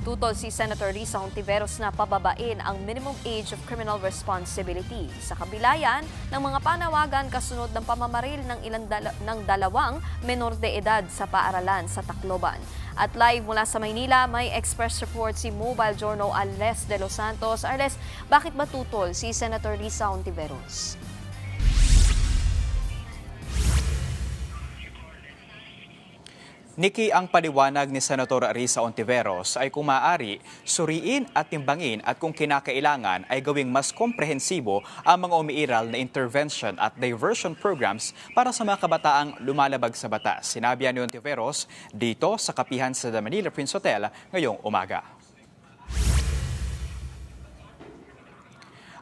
Tutol si Senator Risa Hontiveros na pababain ang minimum age of criminal responsibility. Sa kabilayan ng mga panawagan kasunod ng pamamaril ng dalawang menor de edad sa paaralan sa Tacloban. At live mula sa Maynila, may express report si Mobile Journal Arles de los Santos. Arles, bakit ba tutol si Senator Risa Hontiveros? Nikki, ang paliwanag ni Senator Risa Hontiveros ay kung maaari, suriin at timbangin at kung kinakailangan ay gawing mas komprehensibo ang mga umiiral na intervention at diversion programs para sa mga kabataang lumalabag sa batas. Sinabi ni Hontiveros dito sa kapihan sa The Manila Prince Hotel ngayong umaga.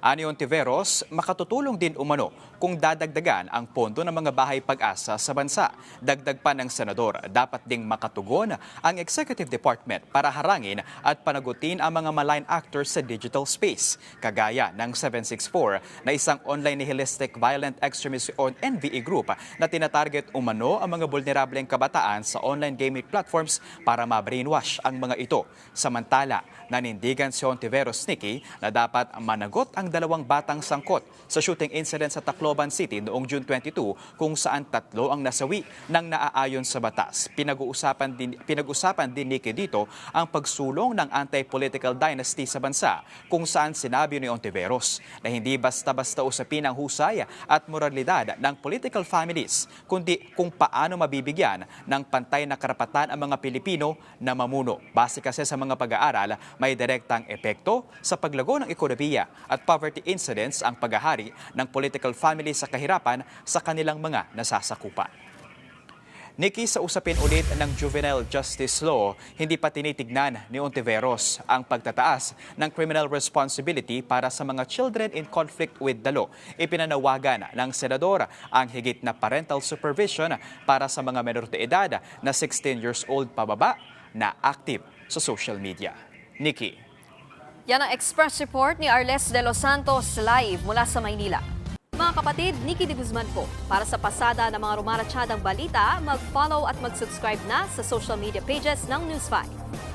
Ani Hontiveros, makatutulong din umano kung dadagdagan ang pondo ng mga bahay pag-asa sa bansa. Dagdag pa ng senador, dapat ding makatugon ang Executive Department para harangin at panagutin ang mga malign actors sa digital space, kagaya ng 764 na isang online nihilistic violent extremist o NVE group na tinatarget umano ang mga vulnerableng kabataan sa online gaming platforms para ma-brainwash ang mga ito. Samantala, nanindigan si Hontiveros Nikki na dapat managot ang dalawang batang sangkot sa shooting incident sa Tacloban City noong June 22 kung saan 3 ang nasawi ng naaayon sa batas. Pinag-usapan din Nikki dito ang pagsulong ng anti-political dynasty sa bansa kung saan sinabi ni Hontiveros na hindi basta-basta usapin ang husay at moralidad ng political families kundi kung paano mabibigyan ng pantay na karapatan ang mga Pilipino na mamuno. Base kasi sa mga pag-aaral, may direktang epekto sa paglago ng ekonomiya at poverty incidents ang paghahari ng political family sa kahirapan sa kanilang mga nasasakupan. Nikki, sa usapin ulit ng juvenile justice law, hindi pa tinitignan ni Hontiveros ang pagtataas ng criminal responsibility para sa mga children in conflict with the law. Ipinanawagan ng senador ang higit na parental supervision para sa mga menor de edad na 16 years old pababa na active sa social media. Nikki. Yan ang express report ni Arles de los Santos live mula sa Maynila. Mga kapatid, Nikki de Guzman po. Para sa pasada ng mga rumaratsyadang balita, mag-follow at mag-subscribe na sa social media pages ng News 5.